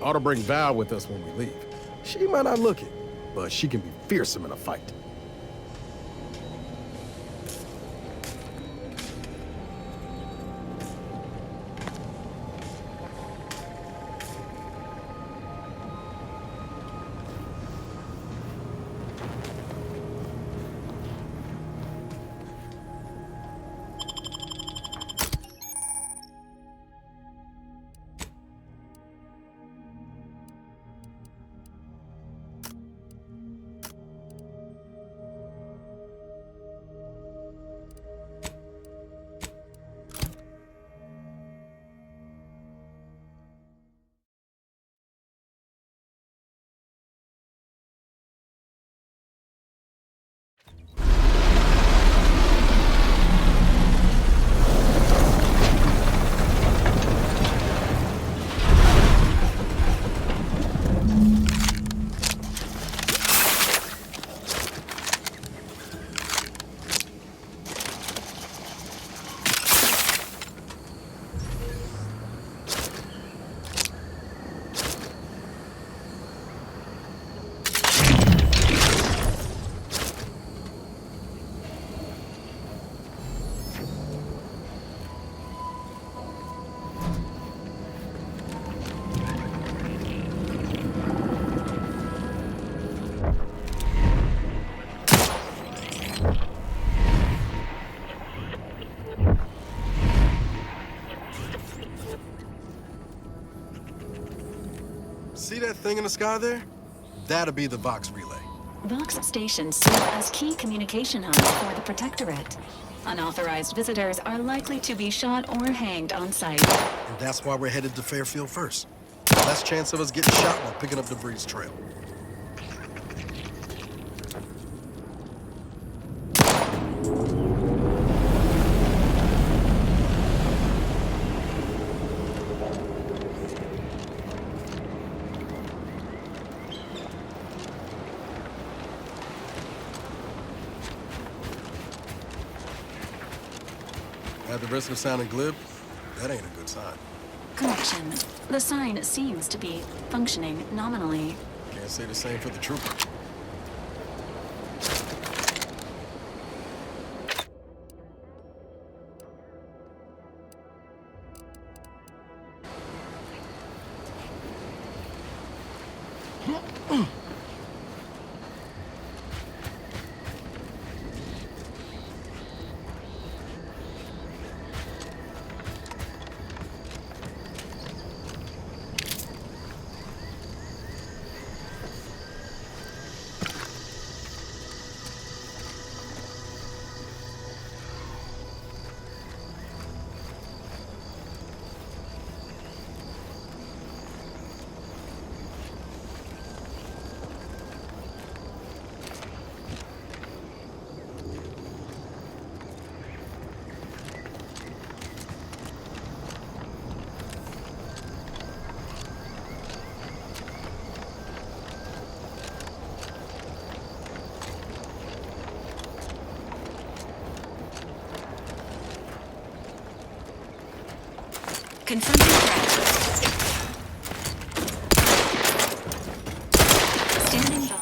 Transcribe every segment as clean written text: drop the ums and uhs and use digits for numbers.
Ought to bring Val with us when we leave. She might not look it, but she can be fearsome in a fight. See that thing in the sky there? That'll be the Vox relay. Vox stations serve as key communication hubs for the Protectorate. Unauthorized visitors are likely to be shot or hanged on site. And that's why we're headed to Fairfield first. Less chance of us getting shot while picking up debris trail. At the risk of sounding glib, that ain't a good sign. Correction. The sign seems to be functioning nominally. Can't say the same for the trooper. Confronting threat. Standing by.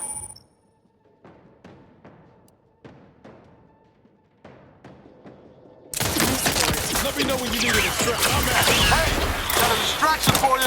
Let me know when you need a distraction. I'm at it. Hey, got a distraction for you.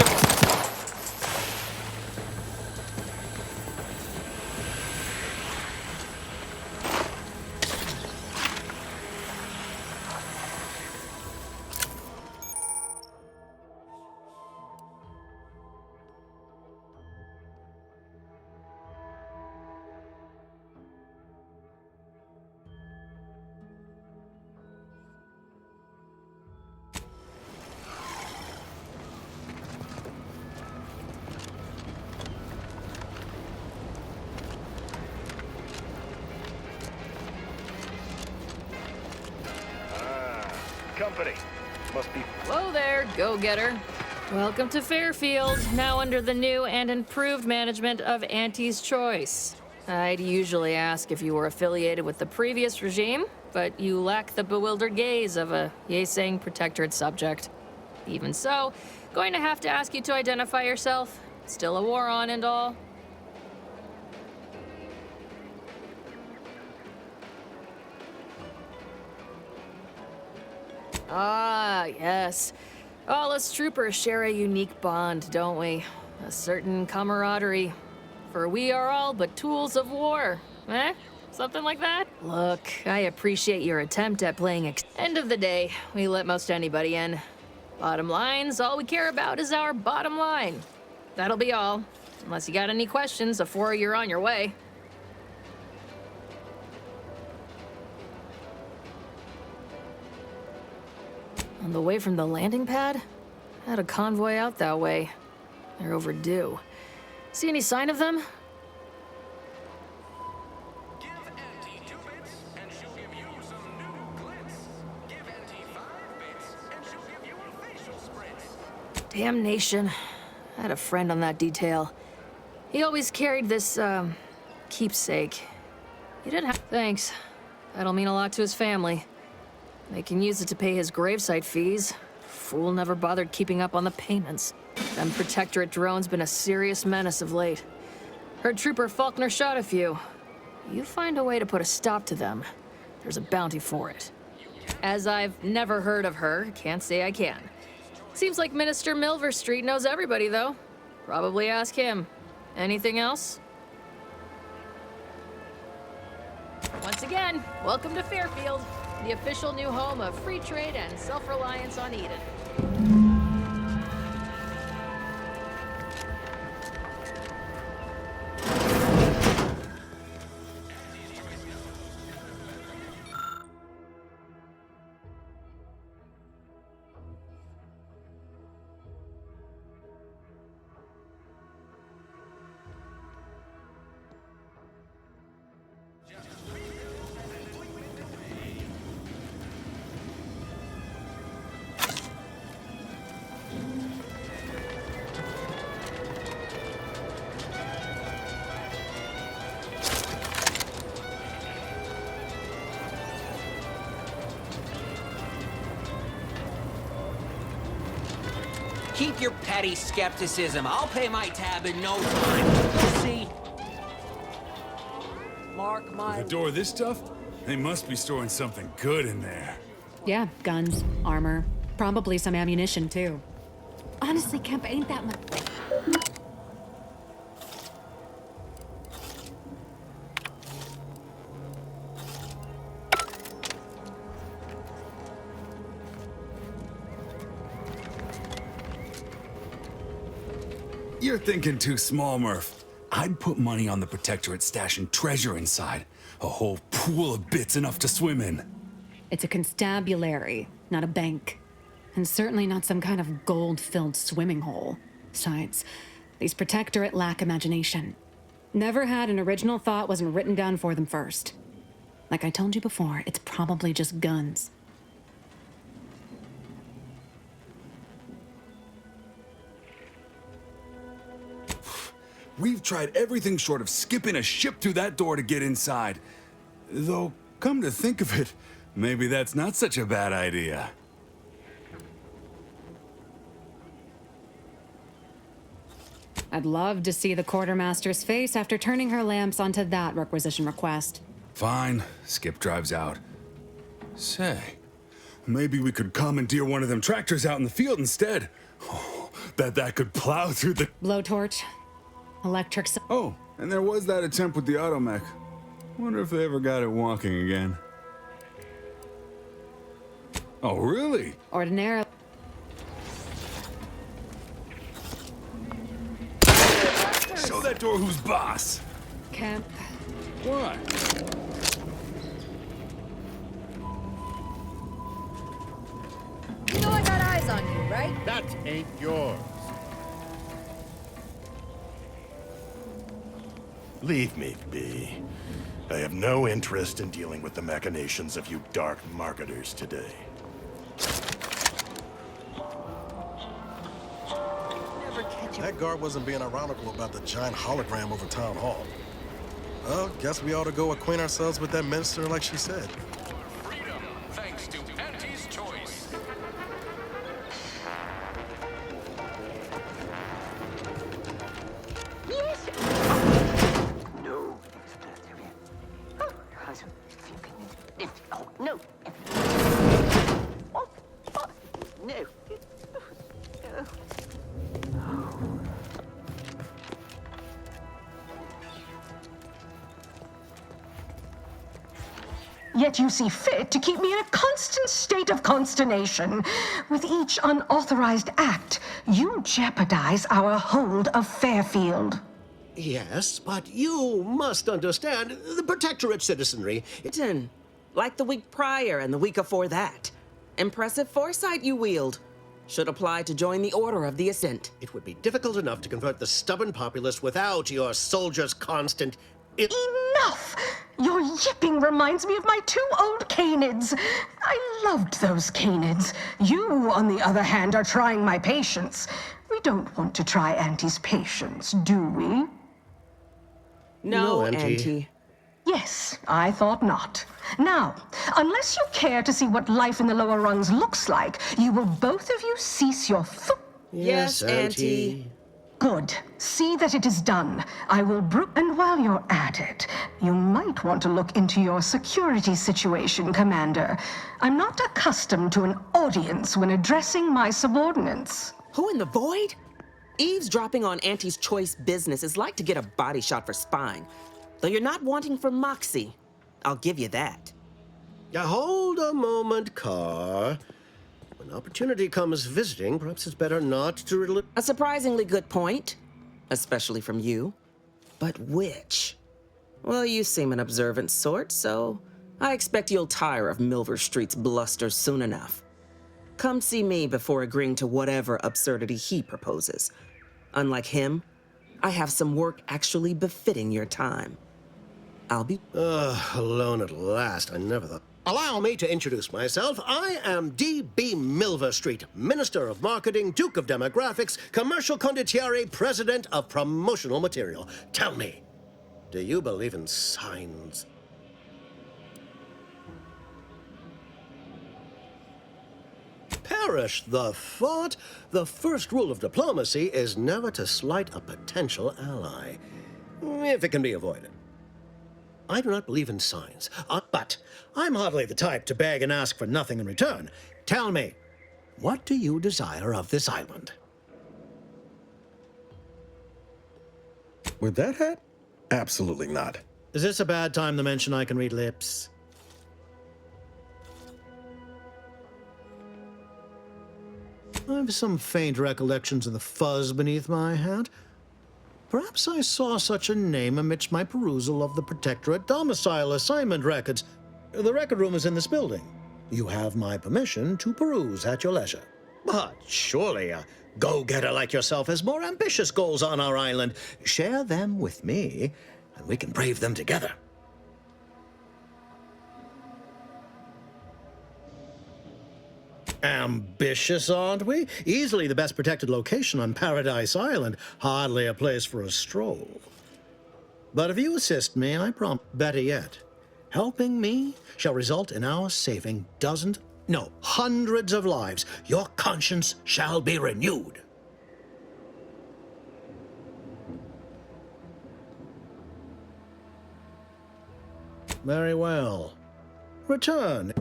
company. Must be... Hello there, go-getter. Welcome to Fairfield, now under the new and improved management of Auntie's Choice. I'd usually ask if you were affiliated with the previous regime, but you lack the bewildered gaze of a yay-saying protectorate subject. Even so, going to have to ask you to identify yourself. Still a war on and all. Ah, yes. All us troopers share a unique bond, don't we? A certain camaraderie. For we are all but tools of war. Eh? Something like that? Look, I appreciate your attempt at playing End of the day, we let most anybody in. Bottom line's all we care about is our bottom line. That'll be all. Unless you got any questions before you're on your way. On the way from the landing pad? Had a convoy out that way. They're overdue. See any sign of them? Give Auntie 2 bits, and she'll give you some new glitz. Give Auntie 5 bits, and she'll give you a facial spritz. Damnation. I had a friend on that detail. He always carried this, keepsake. He didn't have... Thanks. That'll mean a lot to his family. They can use it to pay his gravesite fees. Fool never bothered keeping up on the payments. Them Protectorate drones been a serious menace of late. Heard Trooper Faulkner shot a few. You find a way to put a stop to them, there's a bounty for it. As I've never heard of her, can't say I can. Seems like Minister Milver Street knows everybody, though. Probably ask him. Anything else? Once again, welcome to Fairfield, the official new home of free trade and self-reliance on Eden. Keep your petty skepticism. I'll pay my tab in no time. You'll see. Mark my... The door this tough? They must be storing something good in there. Yeah, guns, armor, probably some ammunition too. Honestly, Kemp, ain't that much. You're thinking too small, Murph. I'd put money on the Protectorate stashing treasure inside. A whole pool of bits enough to swim in. It's a constabulary, not a bank. And certainly not some kind of gold-filled swimming hole. Besides, these Protectorate lack imagination. Never had an original thought wasn't written down for them first. Like I told you before, it's probably just guns. We've tried everything short of skipping a ship through that door to get inside. Though, come to think of it, maybe that's not such a bad idea. I'd love to see the quartermaster's face after turning her lamps onto that requisition request. Fine, Skip drives out. Say, maybe we could commandeer one of them tractors out in the field instead. Oh, bet that could plow through the... Blowtorch. Electric... Oh, and there was that attempt with the automech. Wonder if they ever got it walking again. Oh, really? Ordinarily... Show that door who's boss. Kemp. What? You know I got eyes on you, right? That ain't yours. Leave me be. I have no interest in dealing with the machinations of you dark marketers today. That guard wasn't being ironical about the giant hologram over town hall. Well, guess we ought to go acquaint ourselves with that minister like she said. Freedom, thanks to Auntie's Choice. No. Oh, no. Oh, no. Yet you see fit to keep me in a constant state of consternation. With each unauthorized act, you jeopardize our hold of Fairfield. Yes, but you must understand the Protectorate citizenry. Like the week prior and the week before that. Impressive foresight you wield. Should apply to join the Order of the Ascent. It would be difficult enough to convert the stubborn populace without your soldiers' constant... Enough! Your yipping reminds me of my 2 old canids. I loved those canids. You, on the other hand, are trying my patience. We don't want to try Auntie's patience, do we? No, Auntie. Auntie. Yes, I thought not. Now, unless you care to see what life in the lower rungs looks like, you will both of you cease your Yes, Auntie. Good. See that it is done. I will and while you're at it, you might want to look into your security situation, Commander. I'm not accustomed to an audience when addressing my subordinates. Who in the void? Eavesdropping on Auntie's Choice business is like to get a body shot for spine. Though you're not wanting for moxie. I'll give you that. Hold a moment, Carr. When opportunity comes visiting, perhaps it's better not to... A surprisingly good point. Especially from you. But which? Well, you seem an observant sort, so I expect you'll tire of Milver Street's bluster soon enough. Come see me before agreeing to whatever absurdity he proposes. Unlike him, I have some work actually befitting your time. I'll be... alone at last. I never thought... Allow me to introduce myself. I am D.B. Milver Street, Minister of Marketing, Duke of Demographics, Commercial Condottiere, President of Promotional Material. Tell me, do you believe in signs? Perish the thought. The first rule of diplomacy is never to slight a potential ally, if it can be avoided. I do not believe in signs, but I'm hardly the type to beg and ask for nothing in return. Tell me, what do you desire of this island? With that hat? Absolutely not. Is this a bad time to mention I can read lips? I have some faint recollections of the fuzz beneath my hat. Perhaps I saw such a name amidst my perusal of the Protectorate domicile assignment records. The record room is in this building. You have my permission to peruse at your leisure. But surely a go-getter like yourself has more ambitious goals on our island. Share them with me, and we can brave them together. Ambitious, aren't we? Easily the best protected location on Paradise Island. Hardly a place for a stroll. But if you assist me, I promise. Better yet, helping me shall result in our saving hundreds of lives. Your conscience shall be renewed. Very well. Return.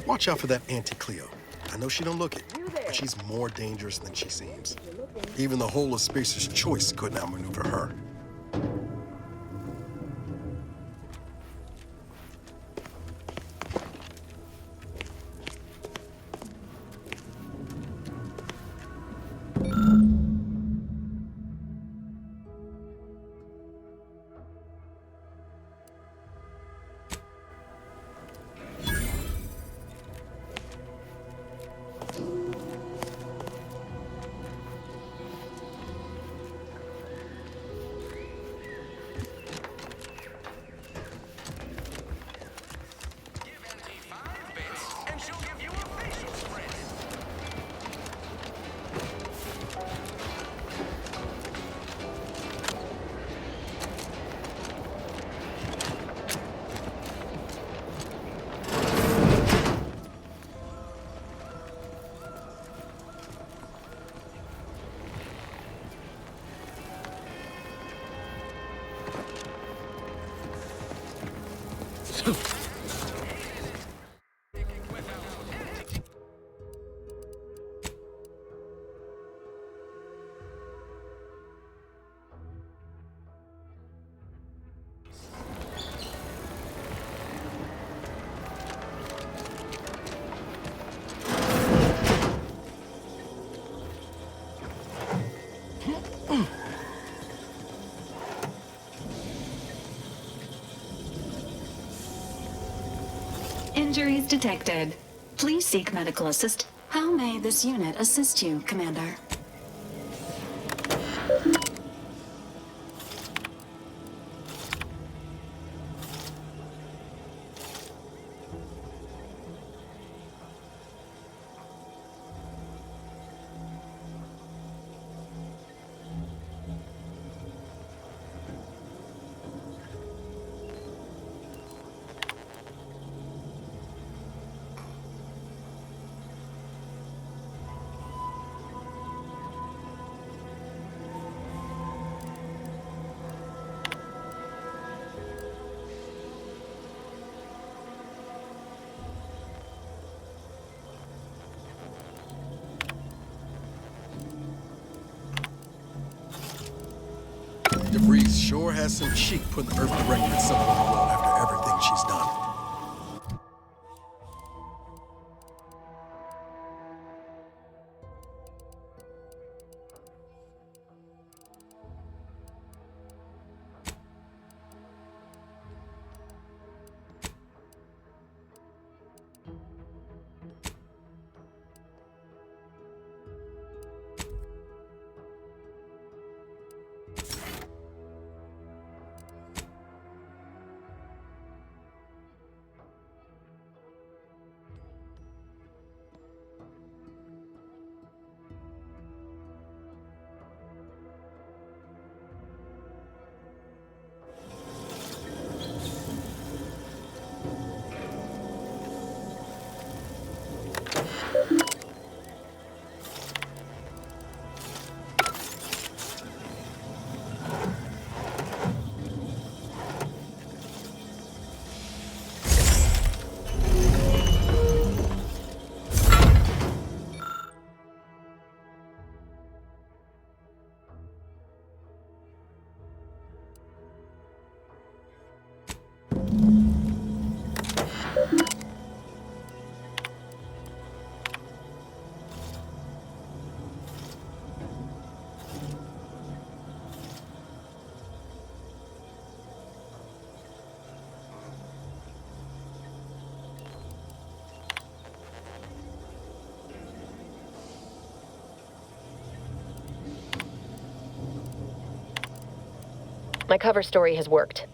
Watch out for that Auntie Cleo. I know she don't look it, but she's more dangerous than she seems. Even the whole of Spacer's Choice couldn't outmaneuver her. Injuries detected. Please seek medical assist. How may this unit assist you, Commander? DeVries sure has some cheek putting the Earth Directorate symbol on the wall after everything she's done. My cover story has worked.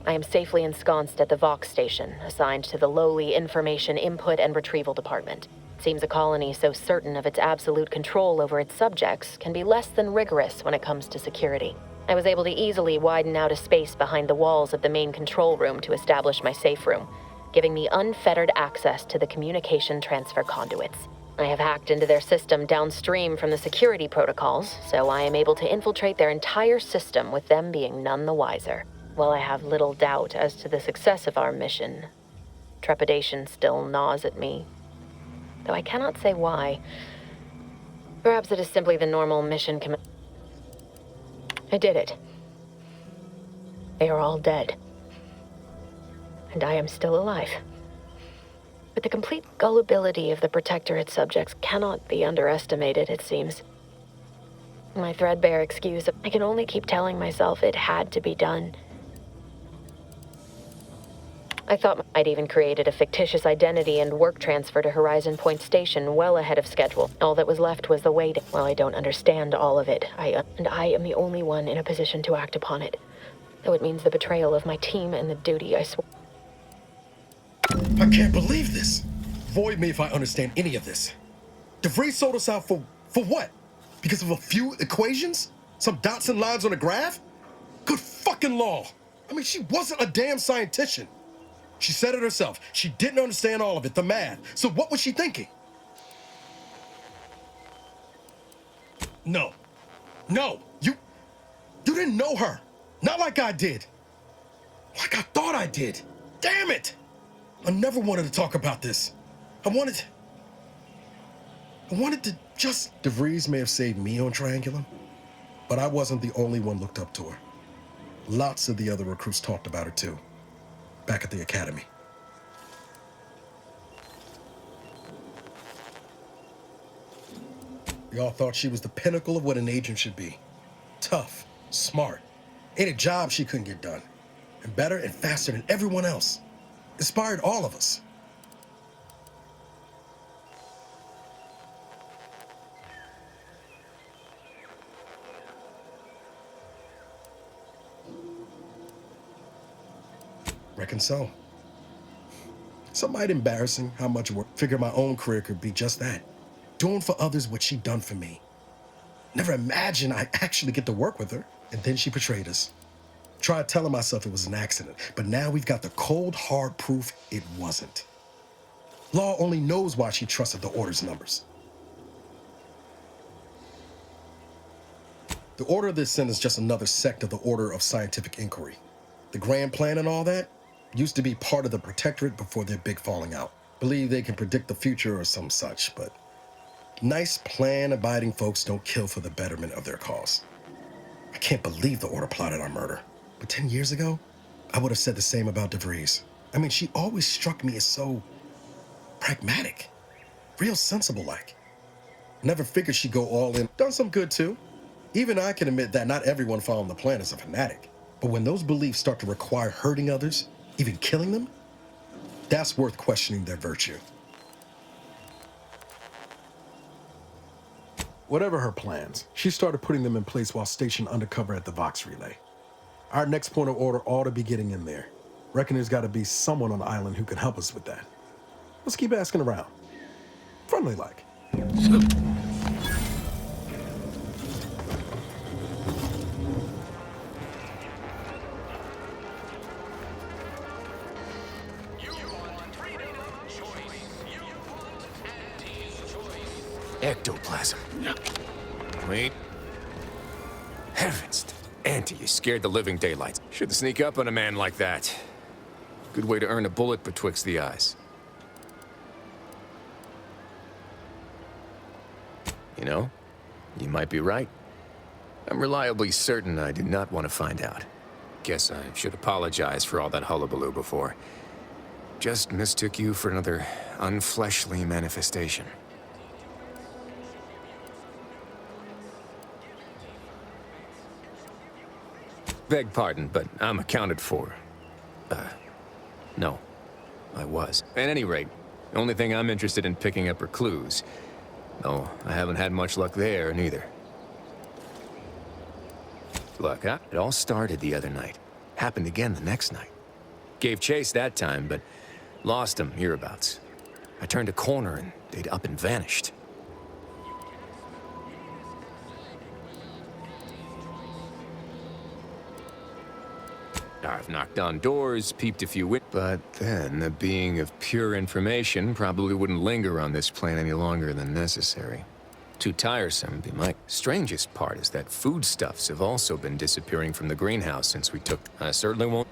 I am safely ensconced at the Vox station, assigned to the lowly Information Input and Retrieval Department. It seems a colony so certain of its absolute control over its subjects can be less than rigorous when it comes to security. I was able to easily widen out a space behind the walls of the main control room to establish my safe room, giving me unfettered access to the communication transfer conduits. I have hacked into their system downstream from the security protocols, so I am able to infiltrate their entire system with them being none the wiser. While I have little doubt as to the success of our mission, trepidation still gnaws at me, though I cannot say why. Perhaps it is simply the normal mission I did it. They are all dead. And I am still alive. But the complete gullibility of the Protectorate subjects cannot be underestimated, it seems. My threadbare excuse, I can only keep telling myself it had to be done. I thought I'd even created a fictitious identity and work transfer to Horizon Point Station well ahead of schedule. All that was left was the waiting. While I don't understand all of it, I am the only one in a position to act upon it. Though it means the betrayal of my team and the duty I swore. I can't believe this. Void me if I understand any of this. DeVries sold us out for what? Because of a few equations? Some dots and lines on a graph? Good fucking law. I mean, she wasn't a damn scientist. She said it herself. She didn't understand all of it, the math. So what was she thinking? No. No. You didn't know her. Not like I did. Like I thought I did. Damn it. I never wanted to talk about this. I wanted to just... DeVries may have saved me on Triangulum, but I wasn't the only one looked up to her. Lots of the other recruits talked about her too, back at the academy. We all thought she was the pinnacle of what an agent should be. Tough, smart, ain't a job she couldn't get done. And better and faster than everyone else. Inspired all of us. reckon so. Some might embarrassing how much work. Figure my own career could be just that. Doing for others what she done for me. Never imagined I'd actually get to work with her. And then she betrayed us. Tried telling myself it was an accident, but now we've got the cold, hard proof it wasn't. Law only knows why she trusted the Order's numbers. The Order of the Ascent is just another sect of the Order of Scientific Inquiry. The grand plan and all that used to be part of the Protectorate before their big falling out. Believe they can predict the future or some such, but nice plan-abiding folks don't kill for the betterment of their cause. I can't believe the Order plotted our murder. But 10 years ago, I would have said the same about DeVries. I mean, she always struck me as so pragmatic, real sensible-like. Never figured she'd go all in. Done some good, too. Even I can admit that not everyone following the plan is a fanatic. But when those beliefs start to require hurting others, even killing them, that's worth questioning their virtue. Whatever her plans, she started putting them in place while stationed undercover at the Vox Relay. Our next point of order ought to be getting in there. Reckon there's got to be someone on the island who can help us with that. Let's keep asking around. Friendly-like. Ectoplasm. Wait. Heavens. Auntie, you scared the living daylights. Shouldn't sneak up on a man like that. Good way to earn a bullet betwixt the eyes. You know, you might be right. I'm reliably certain I do not want to find out. Guess I should apologize for all that hullabaloo before. Just mistook you for another unfleshly manifestation. Beg pardon, but I'm accounted for. No. I was. At any rate, the only thing I'm interested in picking up are clues. Though I haven't had much luck there, neither. Look, it all started the other night. Happened again the next night. Gave chase that time, but lost them hereabouts. I turned a corner and they'd up and vanished. I've knocked on doors, peeped a few but then a being of pure information probably wouldn't linger on this plane any longer than necessary. Too tiresome, be my... Strangest part is that foodstuffs have also been disappearing from the greenhouse since we took... I certainly won't...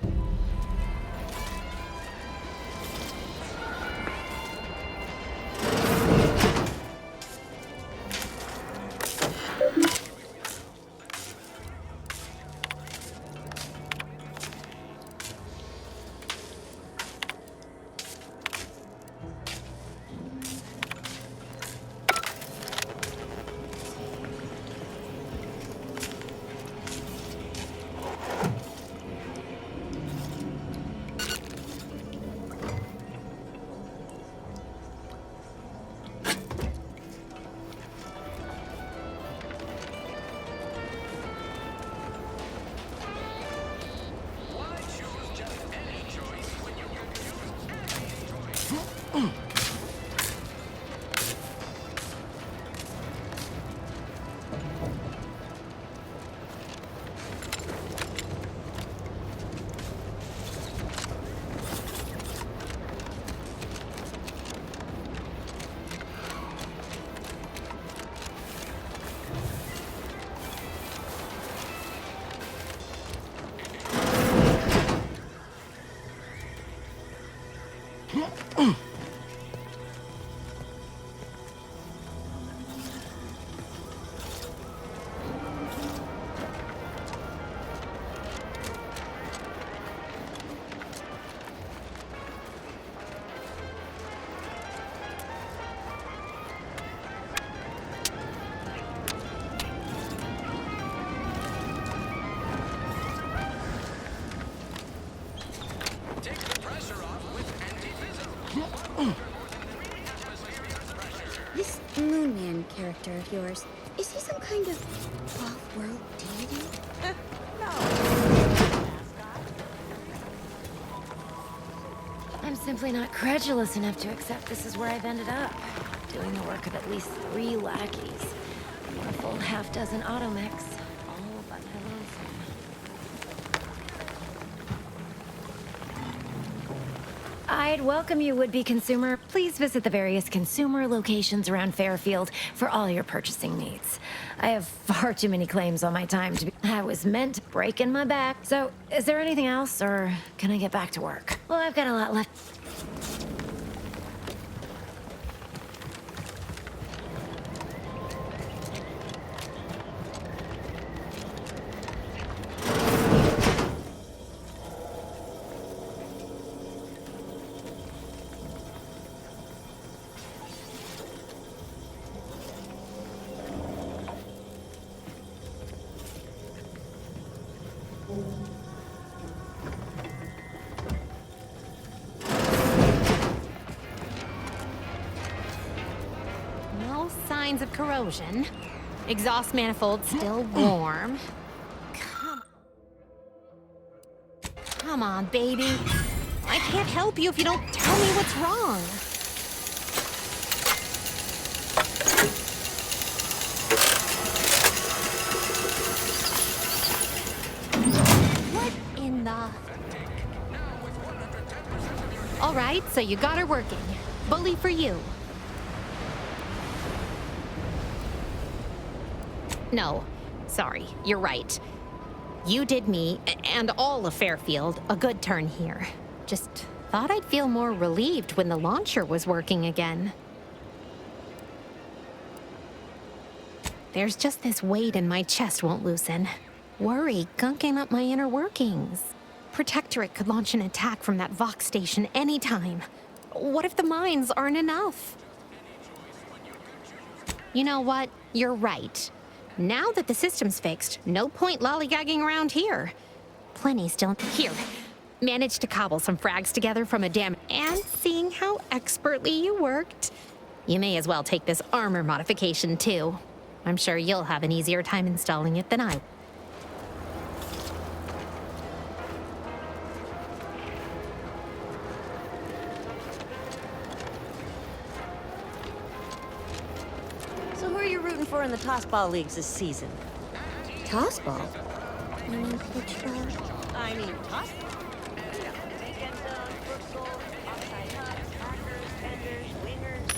This Moon Man character of yours, is he some kind of off-world deity? I'm simply not credulous enough to accept this is where I've ended up. Doing the work of at least 3 lackeys. Or a full half-dozen automechs. All by my lonesome. I'd welcome you, would-be consumer. Please visit the various consumer locations around Fairfield for all your purchasing needs. I have far too many claims on my time to be... I was meant breaking my back. So, is there anything else, or can I get back to work? Well, I've got a lot left. No signs of corrosion. Exhaust manifold still warm. Come on, baby. I can't help you if you don't tell me what's wrong. What in the... All right, so you got her working. Bully for you. No, sorry, you're right. You did me, and all of Fairfield, a good turn here. Just thought I'd feel more relieved when the launcher was working again. There's just this weight in my chest won't loosen. Worry gunking up my inner workings. Protectorate could launch an attack from that Vox station anytime. What if the mines aren't enough? You know what? You're right. Now that the system's fixed, no point lollygagging around here. Plenty still here. Managed to cobble some frags together from a dam, and seeing how expertly you worked, you may as well take this armor modification too. I'm sure you'll have an easier time installing it than I. So who are you rooting for in the tossball leagues this season? Tossball? You mean pitchball? I mean tossball. Weekend zone, futsal, offside huts, markers, fenders, wingers.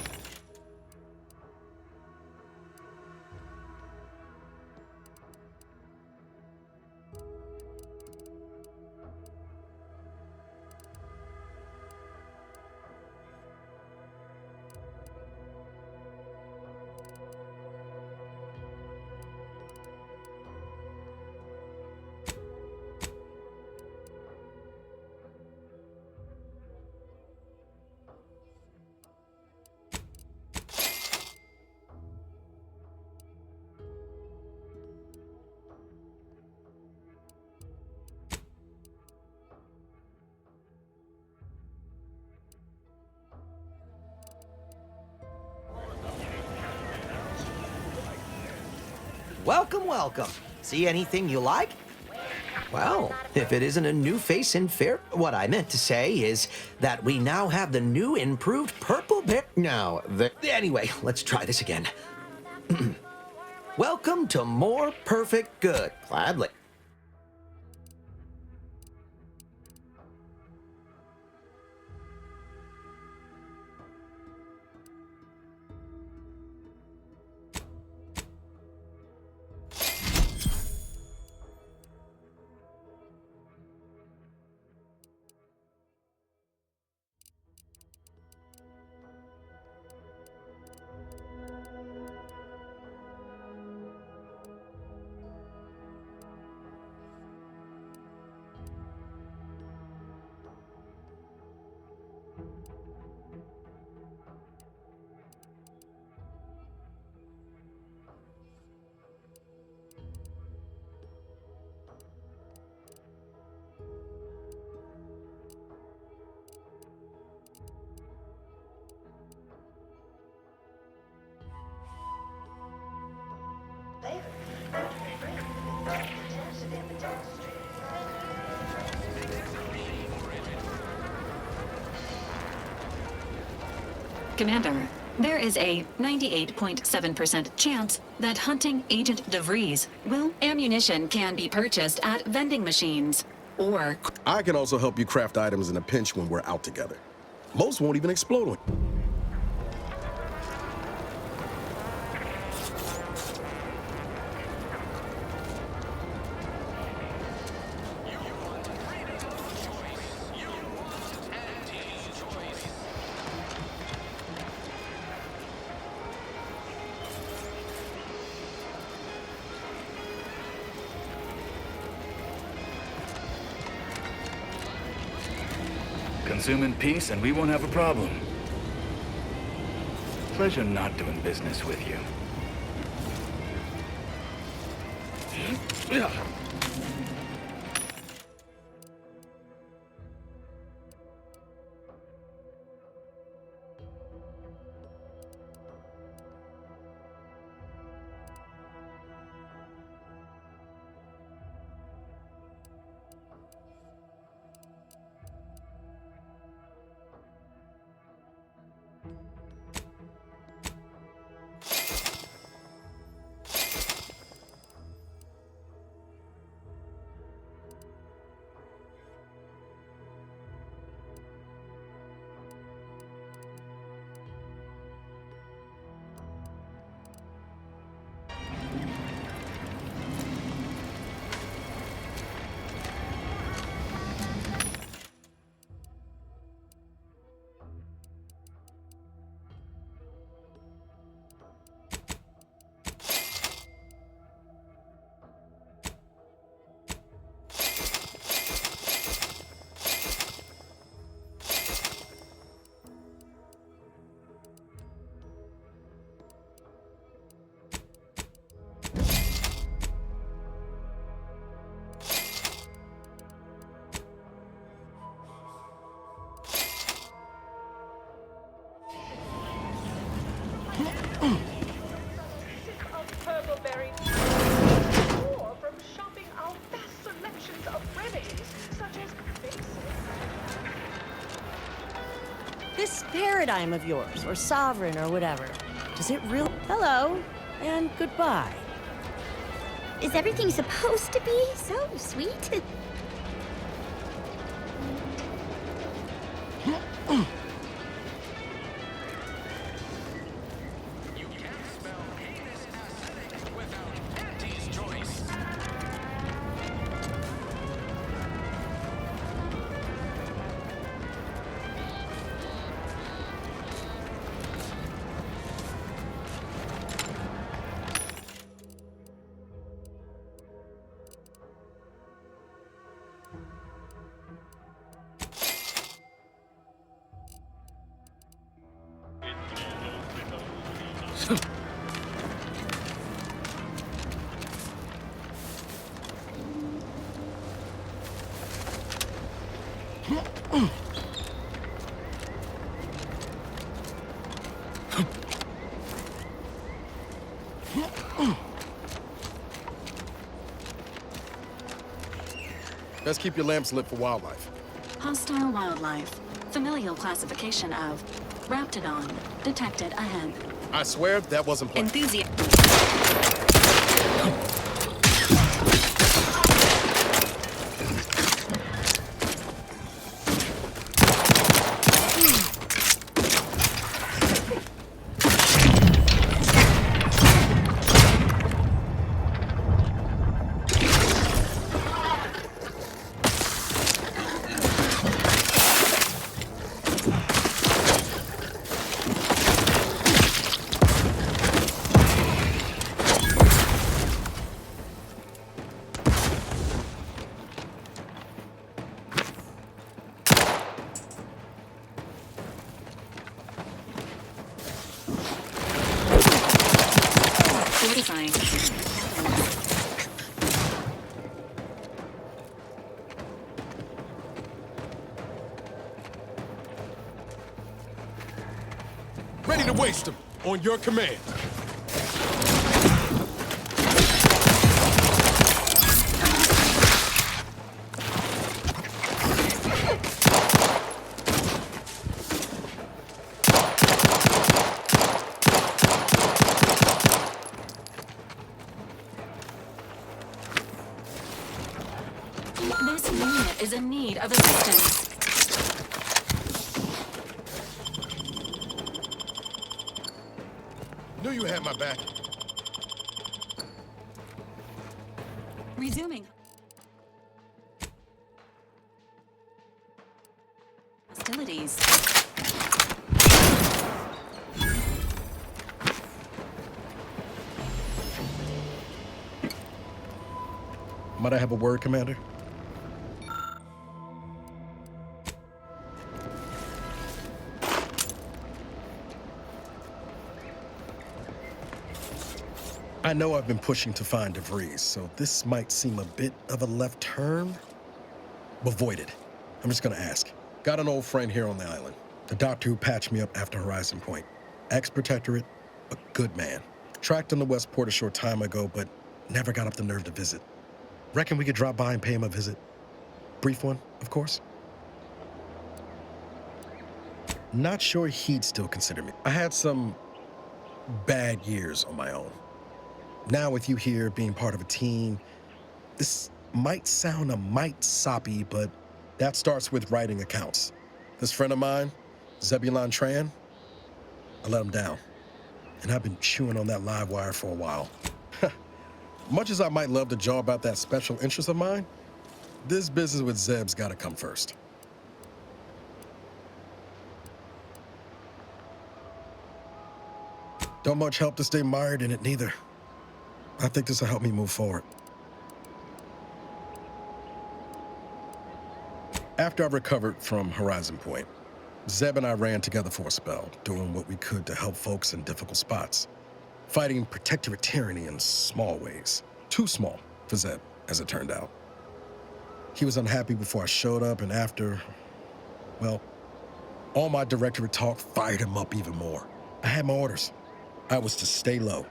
Welcome, welcome. See anything you like? Well, if it isn't a new face in fair... What I meant to say is that we now have the new improved purple bear... No, Anyway, let's try this again. Welcome to More Perfect Good. Gladly. Commander, there is a 98.7% chance that hunting Agent DeVries will. Ammunition can be purchased at vending machines, or... I can also help you craft items in a pinch when we're out together. Most won't even explode on you. Consume in peace and we won't have a problem. Pleasure not doing business with you. This paradigm of yours, or sovereign, or whatever, does it really... Hello, and goodbye. Is everything supposed to be so sweet? Best keep your lamps lit for wildlife. Hostile wildlife. Familial classification of Raptidon. Detected ahead. I swear that wasn't planned. Enthusiasm. Ready to waste them on your command. is in need of assistance. Knew you had my back. Resuming. Hostilities. Might I have a word, Commander? I know I've been pushing to find DeVries, so this might seem a bit of a left turn. But void it. I'm just gonna ask. Got an old friend here on the island. The doctor who patched me up after Horizon Point. Ex-protectorate, a good man. Tracked on the Westport a short time ago, but never got up the nerve to visit. Reckon we could drop by and pay him a visit. Brief one, of course. Not sure he'd still consider me. I had some bad years on my own. Now with you here, being part of a team, this might sound a mite soppy, but that starts with writing accounts. This friend of mine, Zebulon Tran, I let him down. And I've been chewing on that live wire for a while. Much as I might love to jaw about that special interest of mine, this business with Zeb's gotta come first. Don't much help to stay mired in it, neither. I think this will help me move forward. After I recovered from Horizon Point, Zeb and I ran together for a spell, doing what we could to help folks in difficult spots. Fighting protectorate tyranny in small ways. Too small for Zeb, as it turned out. He was unhappy before I showed up, and after, well, all my directorate talk fired him up even more. I had my orders. I was to stay low.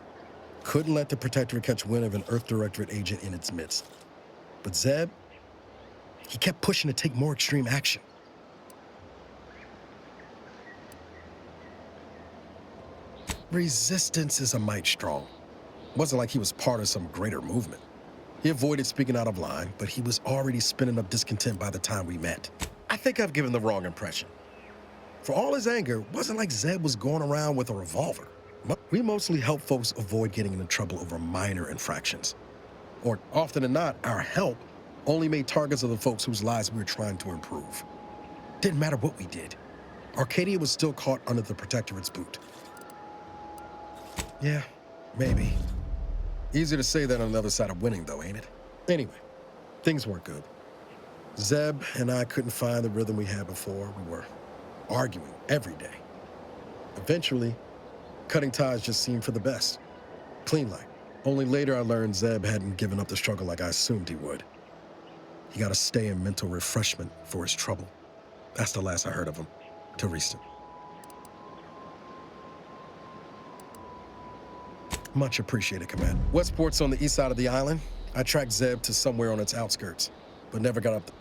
Couldn't let the Protectorate catch wind of an Earth Directorate agent in its midst. But Zeb, he kept pushing to take more extreme action. Resistance is a mite strong. Wasn't like he was part of some greater movement. He avoided speaking out of line, but he was already spinning up discontent by the time we met. I think I've given the wrong impression. For all his anger, it wasn't like Zeb was going around with a revolver. We mostly help folks avoid getting into trouble over minor infractions. Or often than not, our help only made targets of the folks whose lives we were trying to improve. Didn't matter what we did. Arcadia was still caught under the Protectorate's boot. Yeah, maybe. Easier to say that on the other side of winning, though, ain't it? Anyway, things weren't good. Zeb and I couldn't find the rhythm we had before. We were arguing every day. Eventually, cutting ties just seemed for the best. Clean like. Only later I learned Zeb hadn't given up the struggle like I assumed he would. He got to stay in mental refreshment for his trouble. That's the last I heard of him, till recent. Much appreciated, Command. Westport's on the east side of the island. I tracked Zeb to somewhere on its outskirts, but never got up.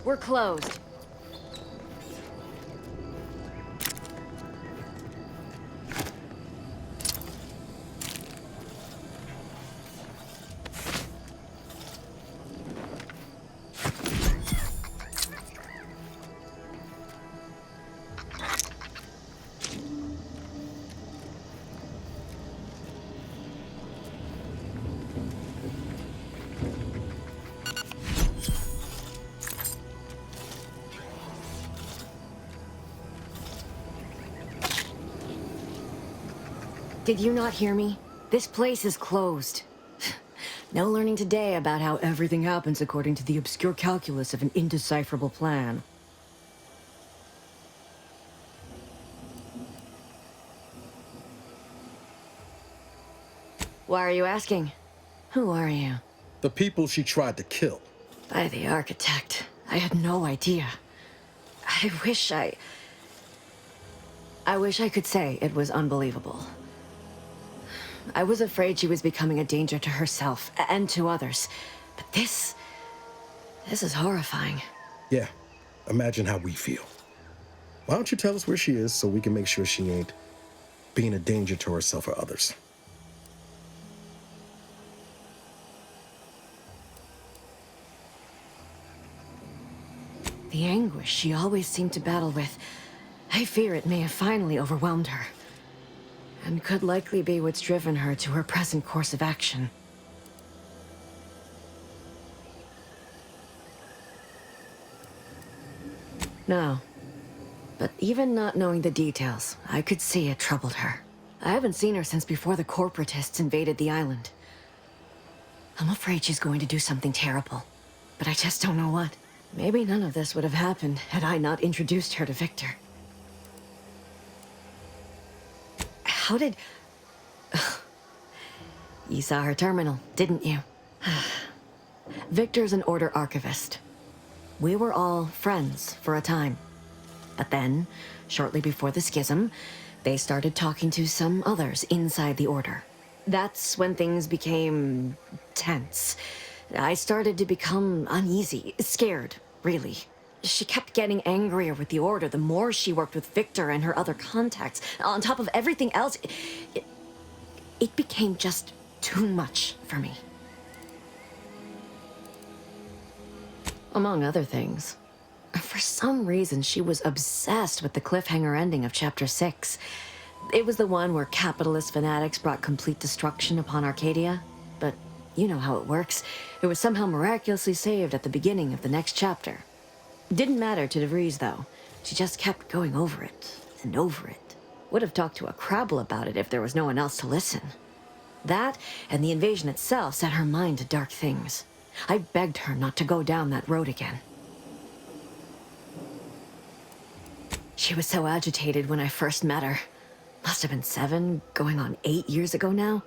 We're closed. Did you not hear me? This place is closed. No learning today about how everything happens according to the obscure calculus of an indecipherable plan. Why are you asking? Who are you? The people she tried to kill. By the architect. I had no idea. I wish I could say it was unbelievable. I was afraid she was becoming a danger to herself and to others. But this is horrifying. Yeah, imagine how we feel. Why don't you tell us where she is so we can make sure she ain't being a danger to herself or others? The anguish she always seemed to battle with, I fear it may have finally overwhelmed her. And could likely be what's driven her to her present course of action. No. But even not knowing the details, I could see it troubled her. I haven't seen her since before the corporatists invaded the island. I'm afraid she's going to do something terrible, but I just don't know what. Maybe none of this would have happened had I not introduced her to Victor. How did... You saw her terminal, didn't you? Victor's an Order archivist. We were all friends for a time. But then, shortly before the schism, they started talking to some others inside the Order. That's when things became tense. I started to become uneasy, scared, really. She kept getting angrier with the Order the more she worked with Victor and her other contacts. On top of everything else, it became just too much for me. Among other things, for some reason she was obsessed with the cliffhanger ending of Chapter 6. It was the one where capitalist fanatics brought complete destruction upon Arcadia. But you know how it works. It was somehow miraculously saved at the beginning of the next chapter. Didn't matter to DeVries, though. She just kept going over it and over it. Would have talked to a Crabble about it if there was no one else to listen. That, and the invasion itself, set her mind to dark things. I begged her not to go down that road again. She was so agitated when I first met her. Must have been 7, going on 8 years ago now.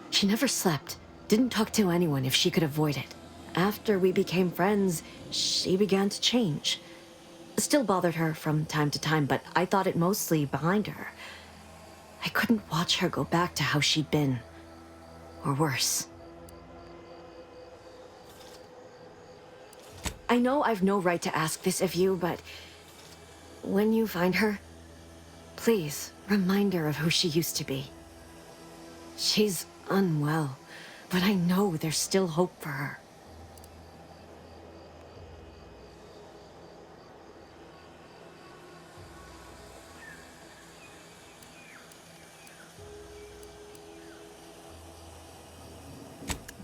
She never slept, didn't talk to anyone if she could avoid it. After we became friends, she began to change. Still bothered her from time to time, but I thought it mostly behind her. I couldn't watch her go back to how she'd been. Or worse. I know I've no right to ask this of you, but when you find her, please remind her of who she used to be. She's unwell, but I know there's still hope for her.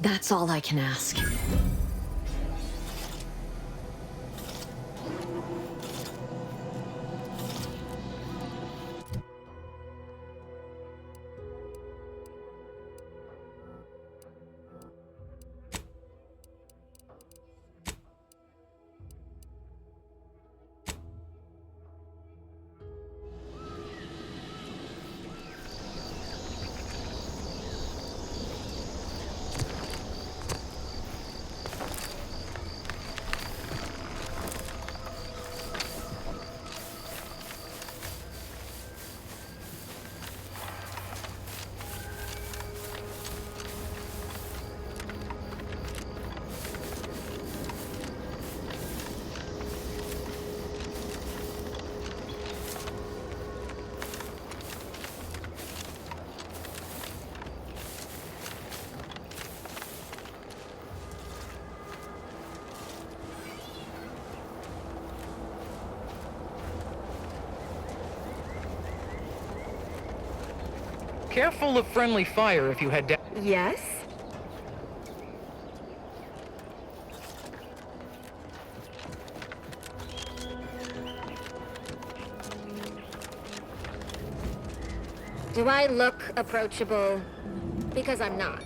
That's all I can ask. Careful of friendly fire if you head down. Yes? Do I look approachable? Because I'm not.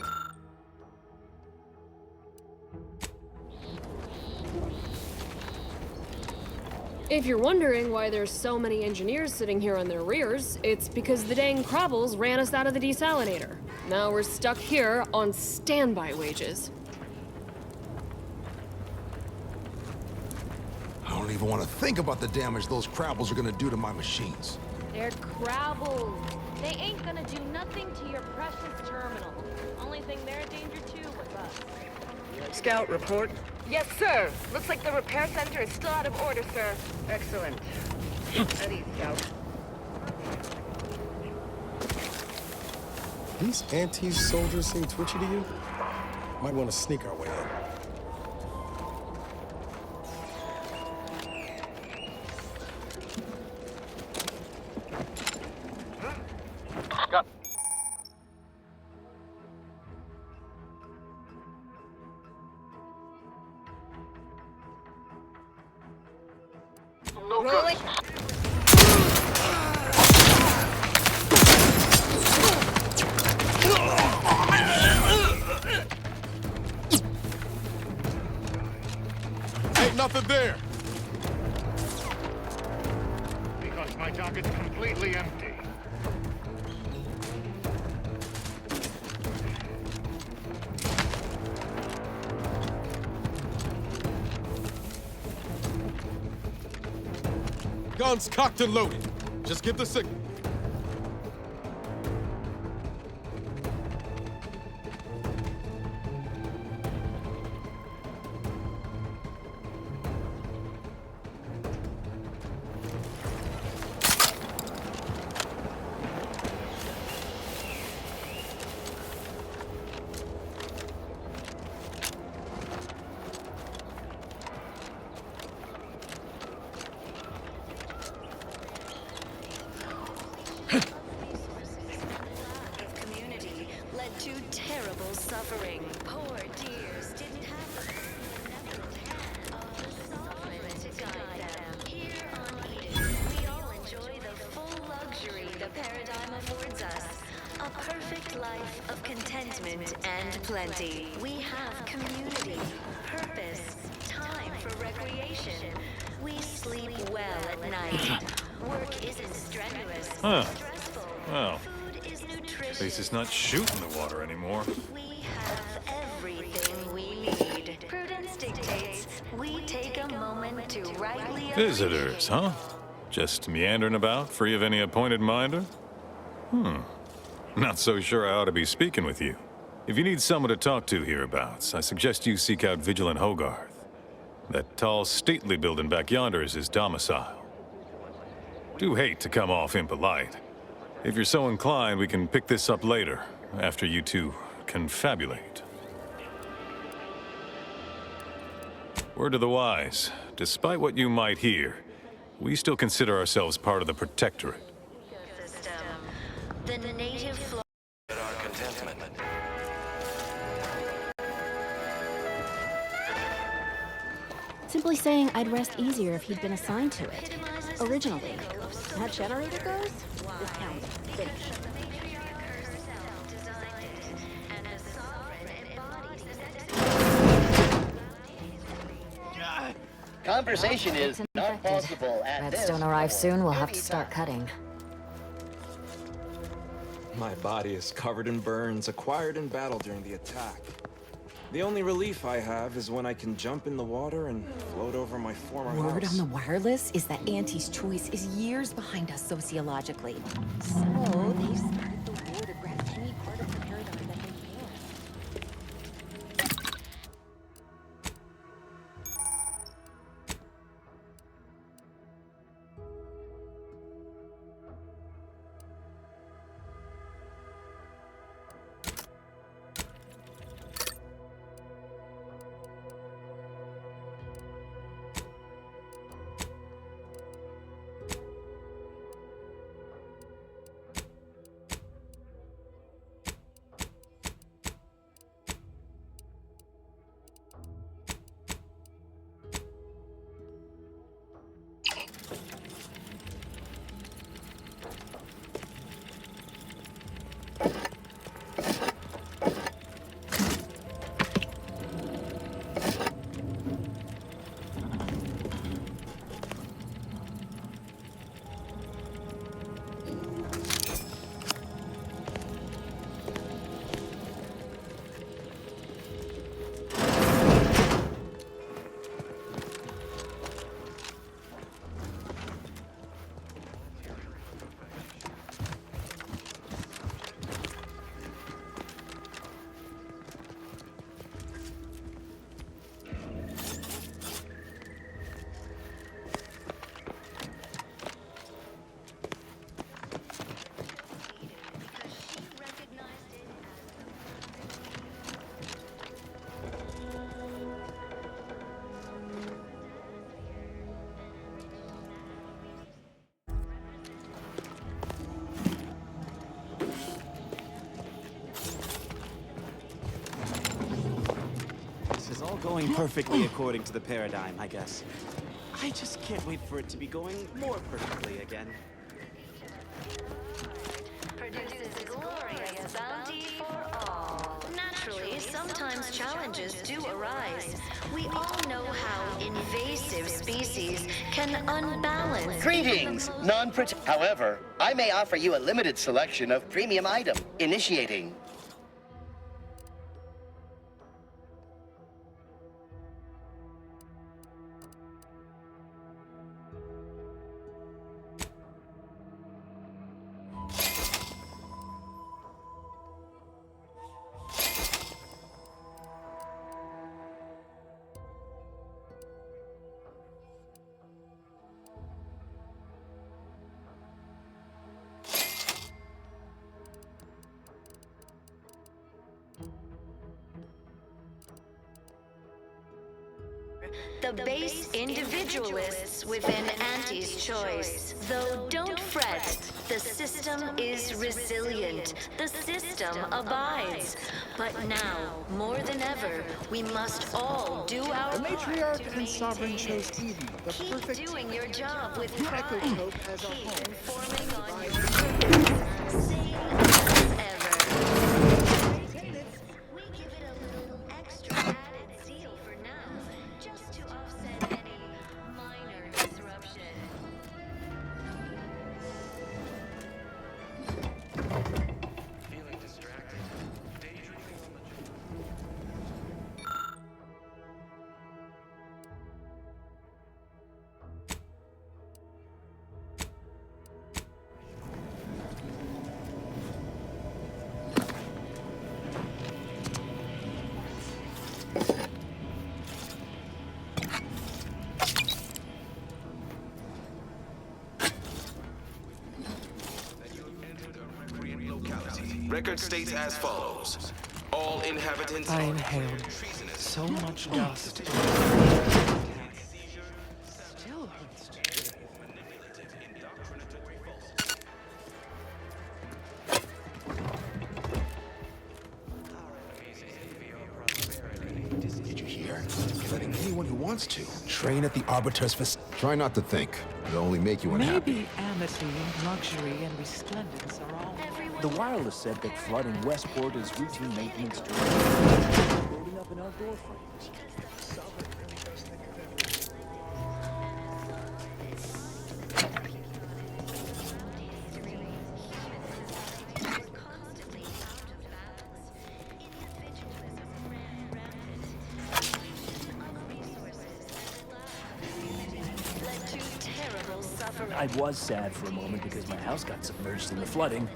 If you're wondering why there's so many engineers sitting here on their rears, it's because the dang Crobbles ran us out of the desalinator. Now we're stuck here on standby wages. I don't even want to think about the damage those Crabbles are gonna do to my machines. They're Crabbles. They ain't gonna do nothing to your precious terminal. Only thing they're a danger to was us. Scout report. Yes, sir. Looks like the repair center is still out of order, sir. Excellent. Eddie, Scout. These anti-soldiers seem twitchy to you? Might want to sneak our way in. Got. Rolling. Ain't nothing there. Because my dock is completely empty. Guns cocked and loaded. Just give the signal. Plenty. We have community, purpose, time for recreation. We sleep well at night. Work isn't strenuous, stressful. Well, Food is nutritious. at least it's not shooting the water anymore. We have everything we need. Prudence dictates we take a moment to rightly Visitors, huh? Just meandering about, free of any appointed minder? Not so sure I ought to be speaking with you. If you need someone to talk to hereabouts, I suggest you seek out Vigilant Hogarth. That tall, stately building back yonder is his domicile. Do hate to come off impolite. If you're so inclined, we can pick this up later, after you two confabulate. Word to the wise, despite what you might hear, we still consider ourselves part of the Protectorate. The native flora. Simply saying I'd rest easier if he'd been assigned to it. Originally. That generator goes? This town's finished. Conversation is not possible at this. Redstone arrives soon, we'll have to start cutting. My body is covered in burns acquired in battle during the attack. The only relief I have is when I can jump in the water and float over my former Word house. on the wireless is that Auntie's choice is years behind us sociologically. So they've started the war to grab any part of the paradigm that they can. going perfectly according to the paradigm, I guess. I just can't wait for it to be going more perfectly again. Produces glorious bounty for all. Naturally, sometimes challenges do arise. We all know how invasive species can unbalance. Greetings, However, I may offer you a limited selection of premium item. Initiating. The base individualists within Auntie's choice. Though don't fret, the system is resilient. The system abides. But now, more than ever, we must all do our The part matriarch to and sovereign maintain chose it. Evie, the Keep perfect doing your job with You pride. echoed hope as a Keep home. informing on your purpose. Sing as ever. We give it a little extra added zeal for now, just to offset any minor disruption. Feeling distracted. Daydreaming on the Record states as follows. All inhabitants I are inhaled so much dust. Still hurts to Did you hear? Letting anyone who wants to train at the Arbiter's facility. Try not to think. It'll only make you unhappy. Maybe amity, luxury, and resplendence are all. The wireless said that flooding Westport is routine maintenance during building up an outdoor frames. I was sad for a moment because my house got submerged in the flooding.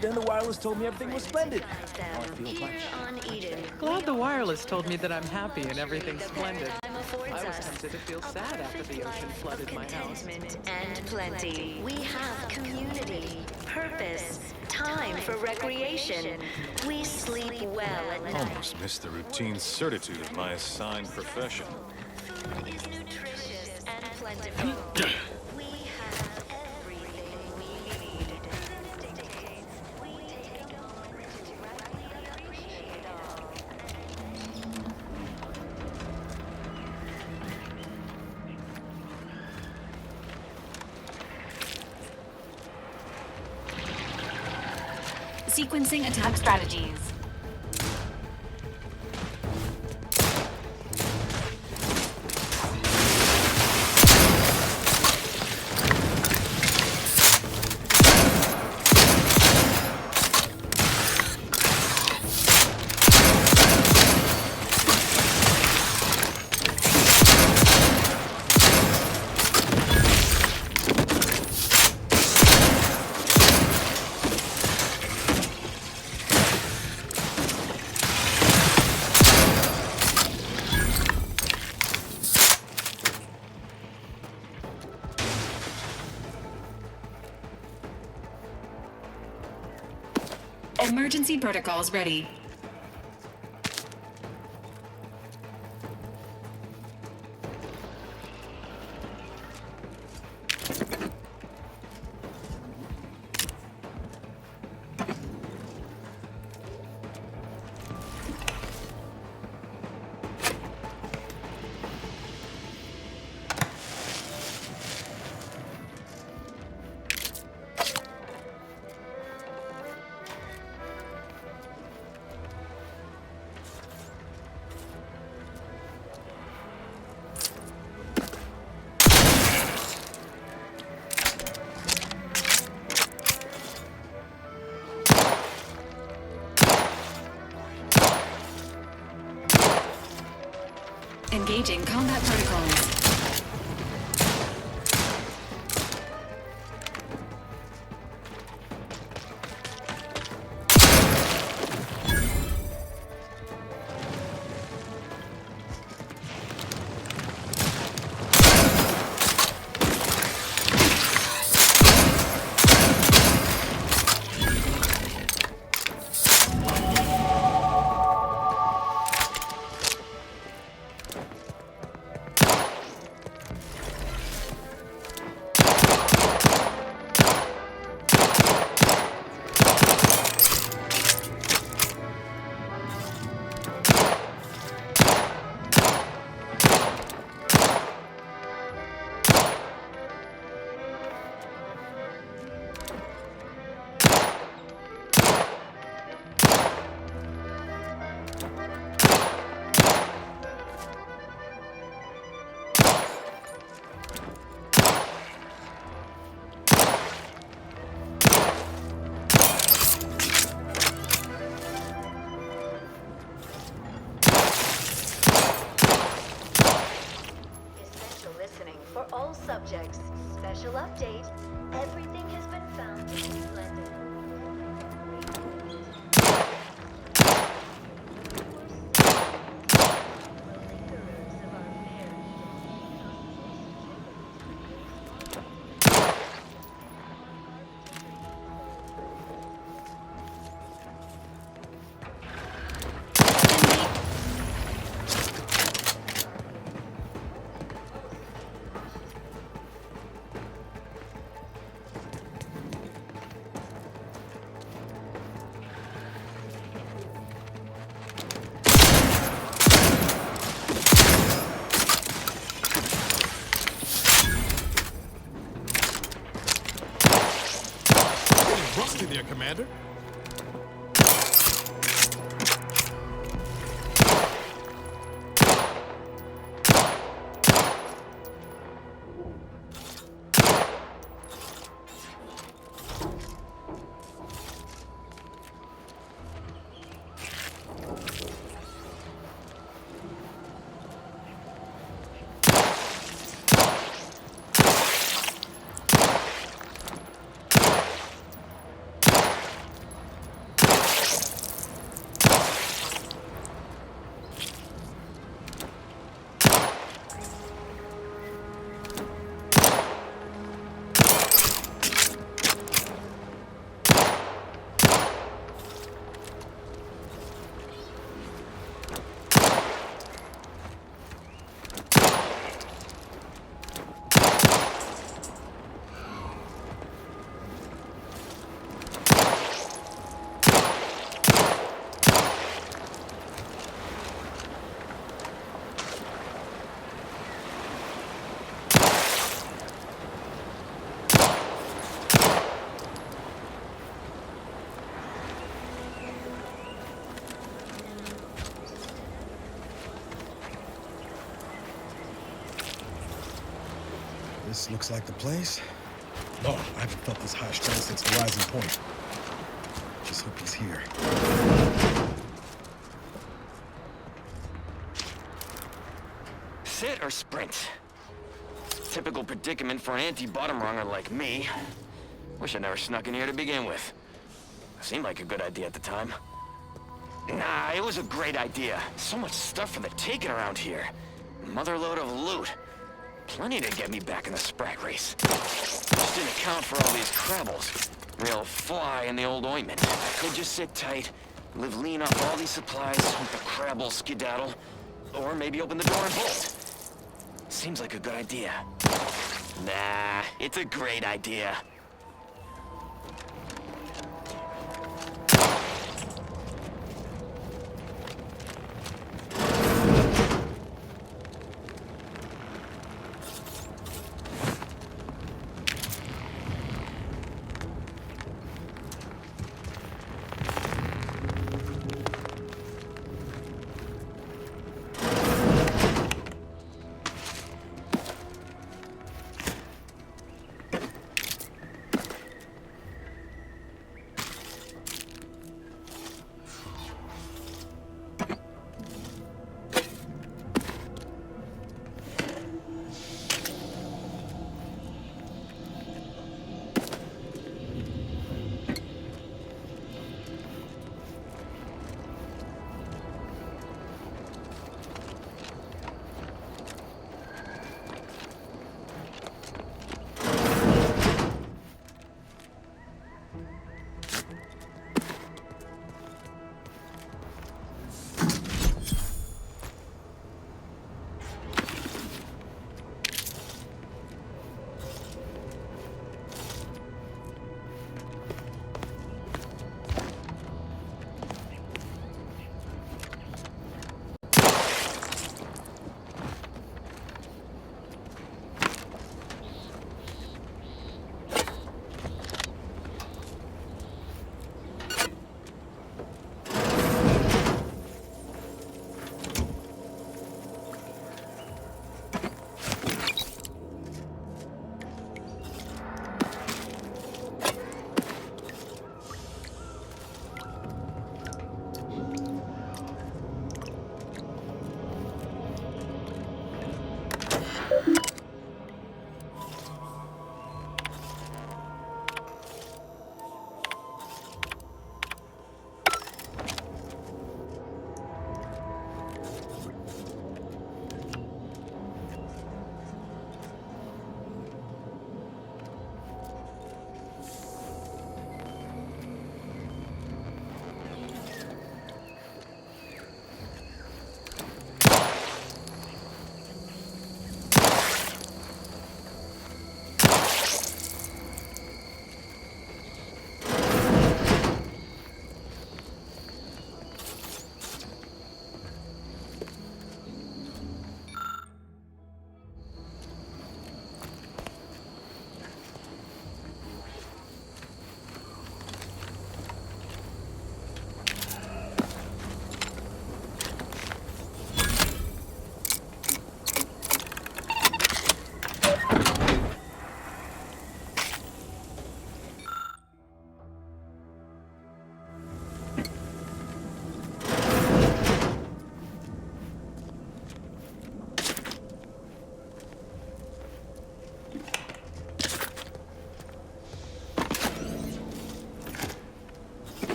Then the wireless told me everything was splendid. Now I feel much. Glad the wireless told me that I'm happy and everything's splendid. I was tempted to feel sad after the ocean flooded my house. And plenty. We have community, purpose, time for recreation. We sleep well at night. Almost missed the routine certitude of my assigned profession. Food is nutritious and plentiful. We have everything we need. We take a moment to directly appreciate it all. Sequencing attack strategies. Emergency protocols ready. Changing combat protocols. For all subjects, special update. Everything has been found to be splendid. Rusty there, Commander. This looks like the place. No, I haven't felt this high stress since the rising point. Just hope he's here. Sit or sprint? Typical predicament for an anti-bottom runger like me. Wish I never snuck in here to begin with. Seemed like a good idea at the time. Nah, it was a great idea. So much stuff for the taking around here. Motherload of loot. Plenty to get me back in the sprag race. Just didn't account for all these crabbles. Real fly in the old ointment. I could just sit tight, live lean off all these supplies, with the crabble skedaddle, or maybe open the door and bolt. Seems like a good idea. Nah, it's a great idea.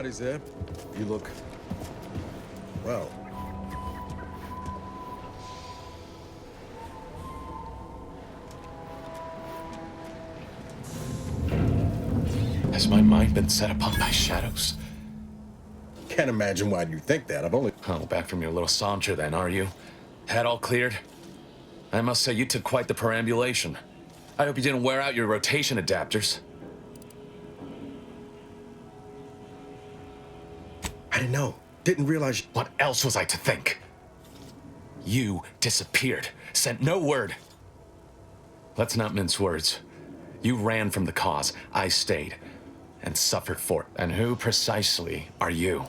Howdy, Zeb. You look... well. Has my mind been set upon by shadows? Can't imagine why you think that. I've only... Oh, back from your little saunter then, are you? Head all cleared? I must say, you took quite the perambulation. I hope you didn't wear out your rotation adapters. I didn't know. Didn't realize... What else was I to think? You disappeared. Sent no word. Let's not mince words. You ran from the cause. I stayed. And suffered for it. And who precisely are you?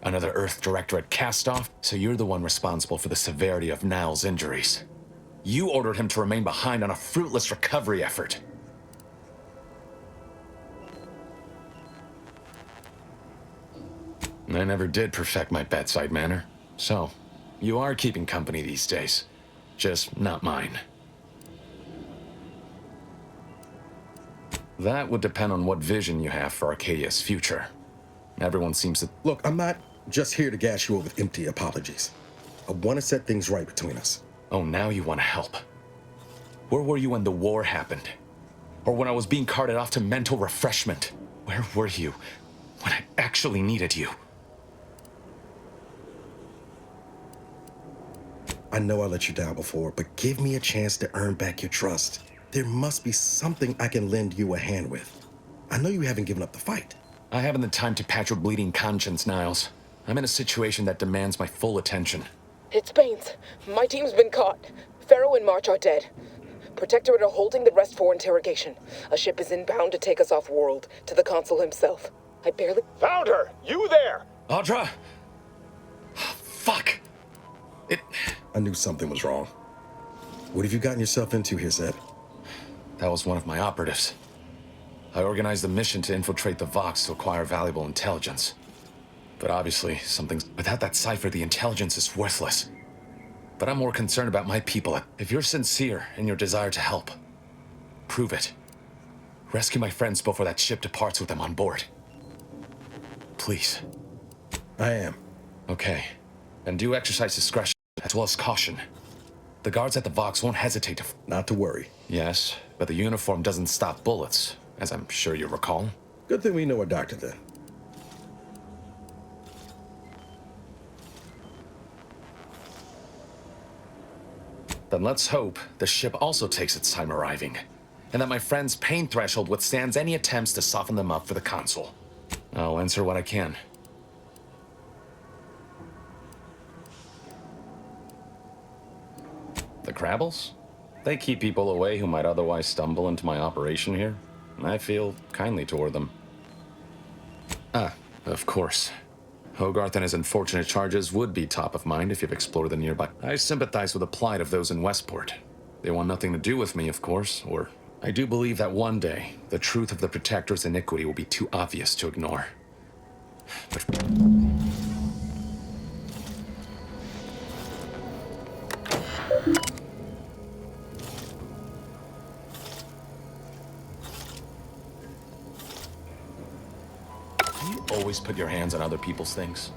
Another Earth Directorate cast-off? So you're the one responsible for the severity of Nowell's injuries. You ordered him to remain behind on a fruitless recovery effort. I never did perfect my bedside manner. So, you are keeping company these days. Just not mine. That would depend on what vision you have for Arcadia's future. Everyone seems to... Look, I'm not just here to gas you over with empty apologies. I want to set things right between us. Oh, now you want to help. Where were you when the war happened? Or when I was being carted off to mental refreshment? Where were you when I actually needed you? I know I let you down before, but give me a chance to earn back your trust. There must be something I can lend you a hand with. I know you haven't given up the fight. I haven't the time to patch your bleeding conscience, Niles. I'm in a situation that demands my full attention. It's Baines. My team's been caught. Pharaoh and March are dead. Protectorate are holding the rest for interrogation. A ship is inbound to take us off-world, to the consul himself. I barely... Found her! You there! Audra! Fuck! I knew something was wrong. What have you gotten yourself into here, Zeb? That was one of my operatives. I organized a mission to infiltrate the Vox to acquire valuable intelligence. But obviously, something's... Without that cipher, the intelligence is worthless. But I'm more concerned about my people. If you're sincere in your desire to help, prove it. Rescue my friends before that ship departs with them on board. Please. I am. Okay. And do exercise discretion as well as caution. The guards at the Vox won't hesitate to... Not to worry. Yes, but the uniform doesn't stop bullets, as I'm sure you recall. Good thing we know a doctor then. Then let's hope the ship also takes its time arriving, and that my friend's pain threshold withstands any attempts to soften them up for the consul. I'll answer what I can. The Crabbles? They keep people away who might otherwise stumble into my operation here. I feel kindly toward them. Ah, of course. Hogarth and his unfortunate charges would be top of mind if you've explored the nearby. I sympathize with the plight of those in Westport. They want nothing to do with me, of course, or... I do believe that one day, the truth of the Protector's iniquity will be too obvious to ignore. But... Always put your hands on other people's things.